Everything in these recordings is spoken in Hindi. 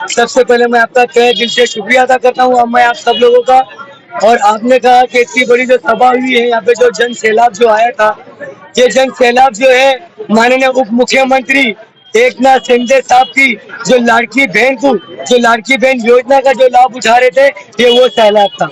सबसे पहले मैं आपका तहे दिल से शुक्रिया अदा करता हूँ। अब मैं आप सब लोगों का, और आपने कहा कि इतनी बड़ी जो सभा हुई है यहाँ पे, जो जन सैलाब जो आया था, ये जन सैलाब जो है माननीय उप मुख्यमंत्री एकनाथ शिंदे साहब की जो लाड़की बहन को, जो लाड़की बहन योजना का जो लाभ उठा रहे थे, ये वो सैलाब था।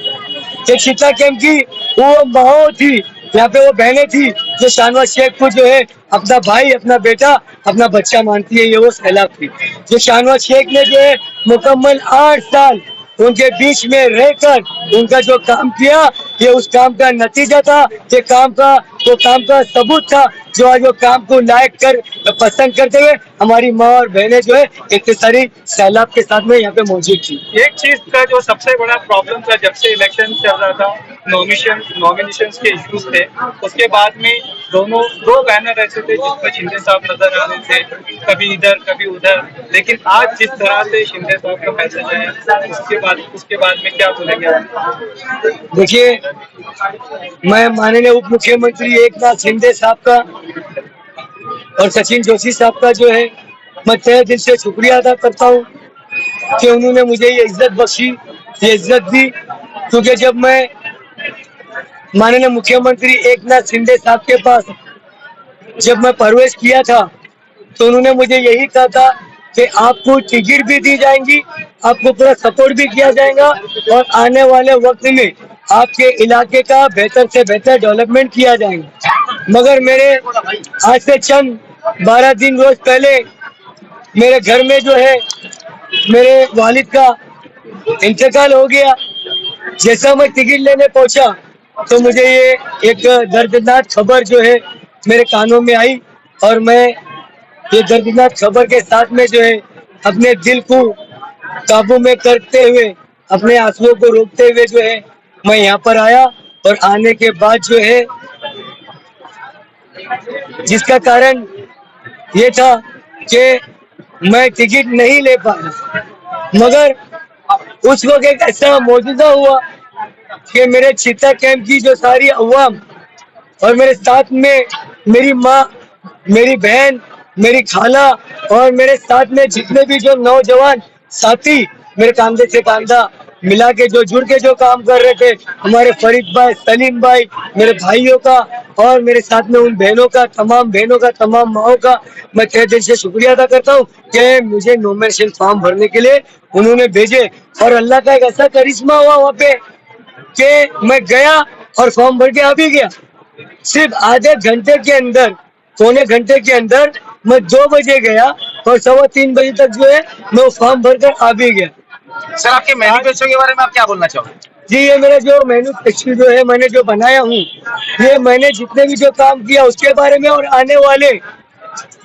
एक शिक्षा कैंप की वो माओ थी, यहाँ पे वो बहनें थी जो शाहनवाज शेख को जो है अपना भाई, अपना बेटा, अपना बच्चा मानती है, ये वो सैलाब थी। जो शाहनवाज शेख ने जो है मुकम्मल 8 साल उनके बीच में रहकर उनका जो काम किया, ये उस काम का नतीजा था, ये काम का वो काम का सबूत था, जो आज वो काम को लायक कर पसंद करते हुए हमारी माँ और बहनें जो है इतनी सारी सैलाब के साथ में यहाँ पे मौजूद थी। एक चीज का जो सबसे बड़ा प्रॉब्लम था जब से इलेक्शन चल रहा था, नॉमिनेशन के इश्यूज थे। उसके बाद में दो बैनर ऐसे थे जिसमें शिंदे साहब नजर आ रहे थे, कभी इधर कभी उधर। लेकिन आज जिस तरह से शिंदे साहब का मैसेज है, उसके बाद में क्या बोलेंगे आप? देखिए, मैं माननीय उप मुख्यमंत्री एकनाथ शिंदे साहब का और सचिन जोशी साहब का जो है मैं तहे दिल से शुक्रिया अदा करता हूँ कि उन्होंने मुझे ये इज्जत बख्शी, ये इज्जत दी। क्योंकि जब मैं माननीय मुख्यमंत्री एकनाथ शिंदे साहब के पास जब मैं प्रवेश किया था, तो उन्होंने मुझे यही कहा था कि आपको टिकट भी दी जाएंगी, आपको पूरा सपोर्ट भी किया जाएगा, और आने वाले वक्त में आपके इलाके का बेहतर से बेहतर डेवलपमेंट किया जाएगा। मगर मेरे आज से चंद 12 दिन रोज पहले मेरे घर में जो है मेरे वालिद का इंतकाल हो गया। जैसा मैं टिकट लेने पहुंचा, तो मुझे ये एक दर्दनाक खबर जो है मेरे कानों में आई, और मैं ये दर्दनाक खबर के साथ में जो है अपने दिल को काबू में करते हुए, अपने आंसुओं को रोकते हुए जो है मैं यहाँ पर आया। और आने के बाद जो है जिसका कारण ये था कि मैं टिकट नहीं ले पाया, मगर उस वक्त एक ऐसा मौजूदा हुआ कि मेरे चित्ता कैंप की जो सारी अवाम और मेरे साथ में मेरी माँ, मेरी बहन, मेरी खाला, और मेरे साथ में जितने भी जो नौजवान साथी मेरे कंधे से कंधा मिला के जो जुड़ के जो काम कर रहे थे, हमारे फरीद भाई, सलीम भाई, मेरे भाइयों का, और मेरे साथ में उन बहनों का, तमाम बहनों का, तमाम माओ का मैं तहे दिल से शुक्रिया अदा करता हूँ कि मुझे नॉमिनेशन फॉर्म भरने के लिए उन्होंने भेजे। और अल्लाह का एक ऐसा करिश्मा हुआ वहाँ पे कि मैं गया और फॉर्म भर के आ भी गया। सिर्फ आधे घंटे के अंदर, पौने घंटे के अंदर मैं 2 बजे गया और 3:15 बजे तक जो है मैं वो फॉर्म भरकर आ भी गया। सर, आपके मैनिफेस्टो के बारे में आप क्या बोलना चाहोगे? जी, ये मेरा जो मैनिफेस्टो जो है मैंने जो बनाया हूँ, ये मैंने जितने भी जो काम किया उसके बारे में, और आने वाले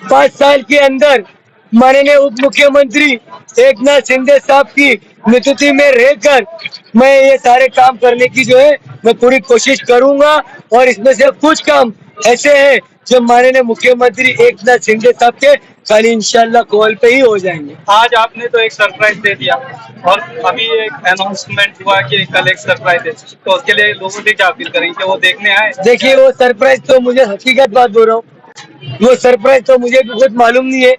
5 साल के अंदर माननीय उप मुख्यमंत्री एकनाथ शिंदे साहब की नेतृत्व में रहकर मैं ये सारे काम करने की जो है मैं पूरी कोशिश करूंगा। और इसमें से कुछ काम ऐसे हैं जो माननीय मुख्यमंत्री एकनाथ शिंदे साहब के खाली इंशाल्लाह कॉल पे ही हो जाएंगे। आज आपने तो एक सरप्राइज दे दिया, और अभी एक अनाउंसमेंट हुआ कि कल एक सरप्राइज है, तो उसके लिए लोगों से क्या अपील करेंगे, वो देखने आए? देखिए, वो सरप्राइज तो मुझे हकीकत बात बोल रहा हूँ, वो सरप्राइज तो मुझे भी खुद मालूम नहीं है।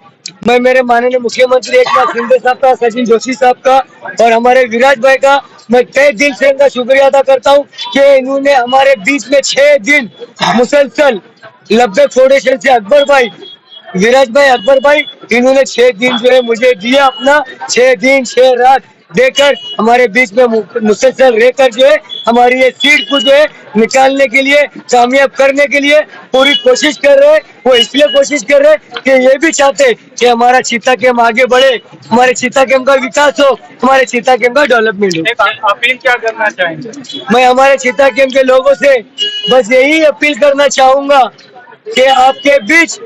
मैं मेरे माननीय मुख्यमंत्री एकनाथ शिंदे साहब का, सचिन जोशी साहब का और हमारे विराज भाई का मैं तहे दिल से इनका शुक्रिया अदा करता हूँ कि इन्होंने हमारे बीच में 6 दिन मुसलसल लब्बे फाउंडेशन से अकबर भाई, विराज भाई, अकबर भाई, इन्होंने 6 दिन जो है मुझे दिया अपना, 6 दिन 6 रात देकर हमारे बीच में मुसलसल रहकर जो है हमारी ये सीट को जो है निकालने के लिए, कामयाब करने के लिए पूरी कोशिश कर रहे हैं। वो इसलिए कोशिश कर रहे हैं कि ये भी चाहते कि हमारा चीता कैंप आगे बढ़े, हमारे चीता कैंप का विकास हो, हमारे चीता कैंप का डेवलपमेंट हो। एक अपील क्या करना चाहेंगे? मैं हमारे चीता कैंप के लोगों से बस यही अपील करना चाहूंगा कि आपके बीच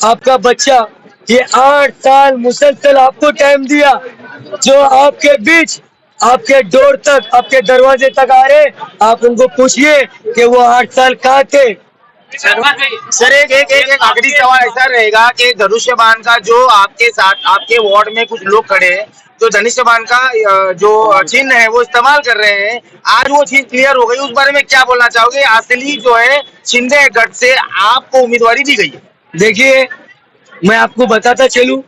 आपका बच्चा ये 8 साल मुसलसल आपको टाइम दिया, जो आपके बीच, आपके डोर तक, आपके दरवाजे तक आ रहे, आप उनको पूछिए कि वो 8 साल कहाँ थे। सर, एक आखिरी सवाल ऐसा रहेगा कि धनुष्यबाण का जो आपके साथ आपके वार्ड में कुछ लोग खड़े हैं जो धनुष्यबाण का जो चिन्ह है वो इस्तेमाल कर रहे हैं, आज वो चीज क्लियर हो गई, उस बारे में क्या बोलना चाहोगे? असली जो है शिंदे गढ़ से आपको उम्मीदवारी दी गई है। देखिए, मैं आपको बताता चलूं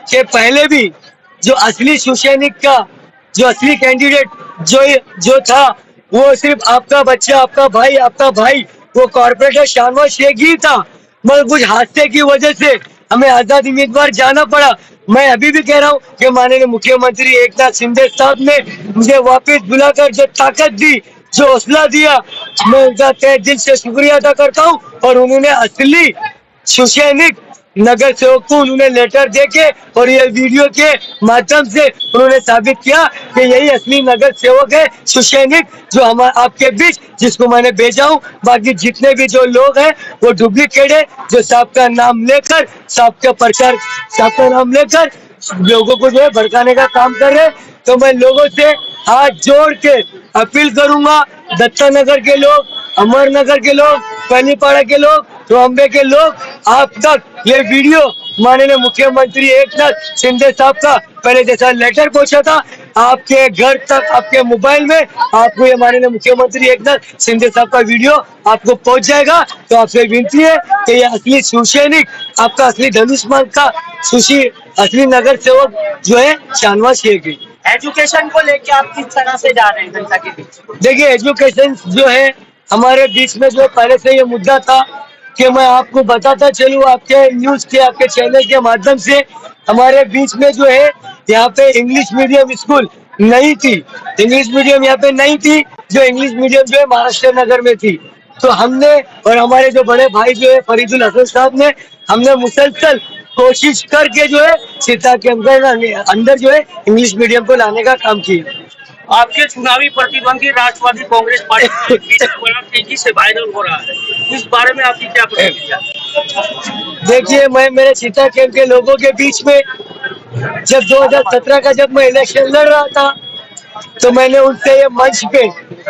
कि पहले भी जो असली सुसैनिक का जो असली कैंडिडेट जो था वो सिर्फ आपका बच्चा, आपका भाई वो कॉर्पोरेटर शानवाज शेख ही था, मगर कुछ हादसे की वजह से हमें आजाद उम्मीदवार जाना पड़ा। मैं अभी भी कह रहा हूँ कि माननीय मुख्यमंत्री एकनाथ शिंदे साहब ने मुझे वापस बुलाकर जो ताकत दी, जो हौसला दिया, मैं उनका तहे दिल से शुक्रिया अदा करता हूँ। और उन्होंने असली सुसैनिक नगर सेवक को उन्होंने लेटर देके और ये वीडियो के माध्यम से उन्होंने साबित किया कि यही असली नगर सेवक है, सुसैनिक, जो हमारे आपके बीच जिसको मैंने भेजा हूँ। बाकी जितने भी जो लोग हैं वो डुप्लीकेट है, जो साहब का नाम लेकर, साहब का प्रचार, साहब का नाम लेकर लोगों को जो है भड़काने का काम कर रहे हैं। तो मैं लोगों से हाथ जोड़ के अपील करूंगा, दत्ता नगर के लोग, अमरनगर के लोग, पहलीपाड़ा के लोग, बॉम्बे के लोग, आप तक ये वीडियो माननीय मुख्यमंत्री एकनाथ शिंदे साहब का पहले जैसा लेटर पहुंचा था आपके घर तक, आपके मोबाइल में आपको ये माननीय मुख्यमंत्री एकनाथ शिंदे साहब का वीडियो आपको पहुंच जाएगा। तो आपसे विनती है कि ये असली सुसैनिक, आपका असली धनुष्मान का असली नगर सेवक जो है शानवाज शेख है। एजुकेशन को लेके आप किस तरह से जा रहे हैं जनता के बीच? देखिए, एजुकेशन जो है हमारे बीच में जो पहले से ये मुद्दा था कि मैं आपको बताता चलूं, आपके न्यूज के, आपके चैनल के माध्यम से हमारे बीच में जो है यहाँ पे इंग्लिश मीडियम स्कूल नहीं थी, इंग्लिश मीडियम यहाँ पे नहीं थी, जो इंग्लिश मीडियम जो है महाराष्ट्र नगर में थी। तो हमने और हमारे जो बड़े भाई जो है फरीदुल हसन साहब ने, हमने मुसलसल कोशिश करके जो है सीता के अंदर जो है इंग्लिश मीडियम को लाने का काम किया। आपके चुनावी प्रतिद्वंदी राष्ट्रवादी कांग्रेस पार्टी बड़ा तेजी से वायरल हो रहा है, इस बारे में आपकी क्या प्रतिक्रिया? देखिए, मैं मेरे सीता कैंप के लोगों के बीच में जब 2017 का जब मैं इलेक्शन लड़ रहा था तो मैंने उनसे ये मंच पे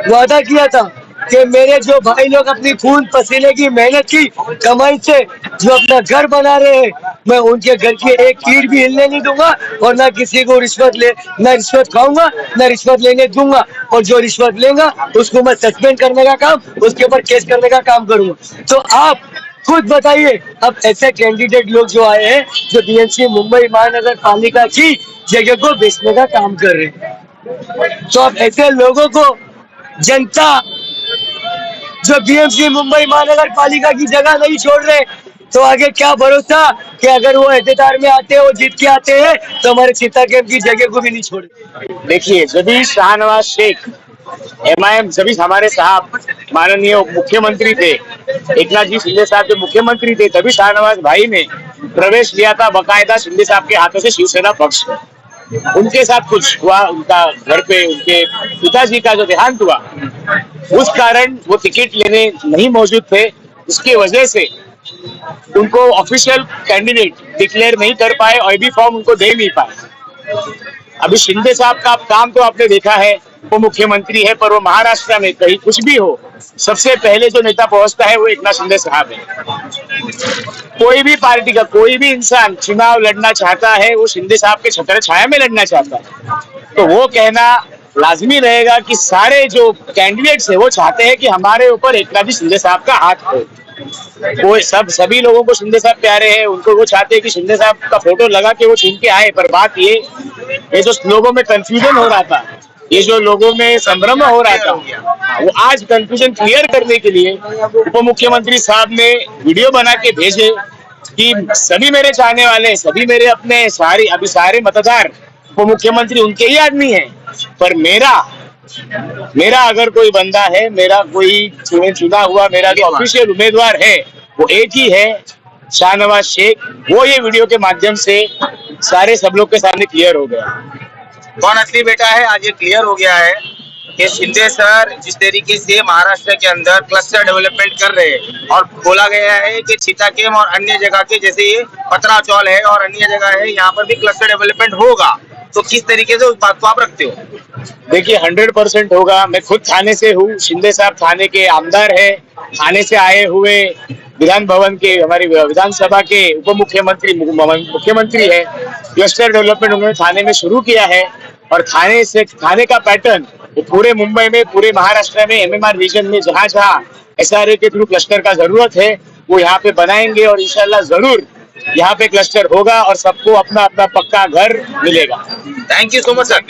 वादा किया था कि मेरे जो भाई लोग अपनी खून पसीने की मेहनत की कमाई से जो अपना घर बना रहे हैं, मैं उनके घर की एक कीड़ भी हिलने नहीं दूंगा और ना किसी को ना रिश्वत खाऊंगा, ना रिश्वत लेने दूंगा। और जो रिश्वत लेगा उसको मैं सस्पेंड करने का काम, उसके ऊपर केस करने का काम करूंगा। तो आप खुद बताइए, अब ऐसे कैंडिडेट लोग जो आए हैं जो बीएमसी मुंबई महानगर पालिका की जगह को बेचने का काम कर रहे हैं, तो अब ऐसे लोगों को जनता जो बीएमसी मुंबई महानगर पालिका की जगह नहीं छोड़ रहे, तो आगे क्या भरोसा कि अगर वो अहदेदार में आते हैं, वो जीत के आते हैं, तो हमारे सीता कैंप की जगह को भी नहीं छोड़े। देखिए, जब भी शाहनवाज शेख MIM, जब भी हमारे साहब माननीय मुख्यमंत्री थे, एकनाथ जी शिंदे साहब जो मुख्यमंत्री थे, तभी शाहनवाज भाई ने प्रवेश लिया था बकायदा शिंदे साहब के हाथों से शिवसेना पक्ष में। उनके साथ कुछ हुआ, उनका घर पे उनके पिताजी का जो देहांत हुआ, उस कारण वो टिकट लेने नहीं मौजूद थे, उसकी वजह से उनको ऑफिशियल कैंडिडेट डिक्लेयर नहीं कर पाए, OIB फॉर्म उनको दे नहीं पाए। अभी शिंदे साहब का काम तो आपने देखा है, वो मुख्यमंत्री है, पर वो महाराष्ट्र में कहीं कुछ भी हो, सबसे पहले जो नेता पहुंचता है वो एकनाथ शिंदे साहब है। कोई भी पार्टी का कोई भी इंसान चुनाव लड़ना चाहता है, वो शिंदे साहब के छत्र छाया में लड़ना चाहता है। तो वो कहना लाजमी रहेगा कि सारे जो कैंडिडेट्स है वो चाहते हैं कि हमारे ऊपर एकनाथ जी शिंदे साहब का हाथ हो। वो सभी लोगों को शिंदे साहब प्यारे हैं, उनको वो चाहते हैं कि शिंदे साहब का फोटो लगा के वो चुन के आए। पर बात ये जो लोगों में कंफ्यूजन हो रहा था, ये जो लोगों में संभ्रम हो रहा था, वो आज कंफ्यूजन क्लियर करने के लिए उप मुख्यमंत्री साहब ने वीडियो बना के भेजे कि सभी मेरे चाहने वाले, सभी मेरे अपने सारे मतदार उप मुख्यमंत्री उनके ही आदमी हैं, पर मेरा अगर कोई बंदा है, मेरा कोई चुना हुआ मेरा जो ऑफिशियल उम्मीदवार है वो एक ही है, शाहनवाज शेख। वो ये वीडियो के माध्यम से सारे सब लोग के सामने क्लियर हो गया कौन असली बेटा है। आज ये क्लियर हो गया है कि शिंदे सर जिस तरीके से महाराष्ट्र के अंदर क्लस्टर डेवलपमेंट कर रहे हैं और बोला गया है कि सीताकेम और अन्य जगह के जैसे ये पतराचौल है और अन्य जगह है, यहाँ पर भी क्लस्टर डेवलपमेंट होगा, तो किस तरीके से उस बात को आप रखते हो? देखिए, 100% होगा। मैं खुद थाने से हूँ, शिंदे साहब थाने के आमदार है, थाने से आए हुए विधान भवन के, हमारी विधानसभा के उप मुख्यमंत्री है। क्लस्टर डेवलपमेंट उन्होंने थाने में शुरू किया है और थाने का पैटर्न पूरे मुंबई में, पूरे महाराष्ट्र में, MMR रीजन में जहाँ SRA के थ्रू क्लस्टर का जरूरत है वो यहाँ पे बनाएंगे और इंशाल्लाह जरूर यहाँ पे क्लस्टर होगा और सबको अपना अपना पक्का घर मिलेगा। Thank you so much sir.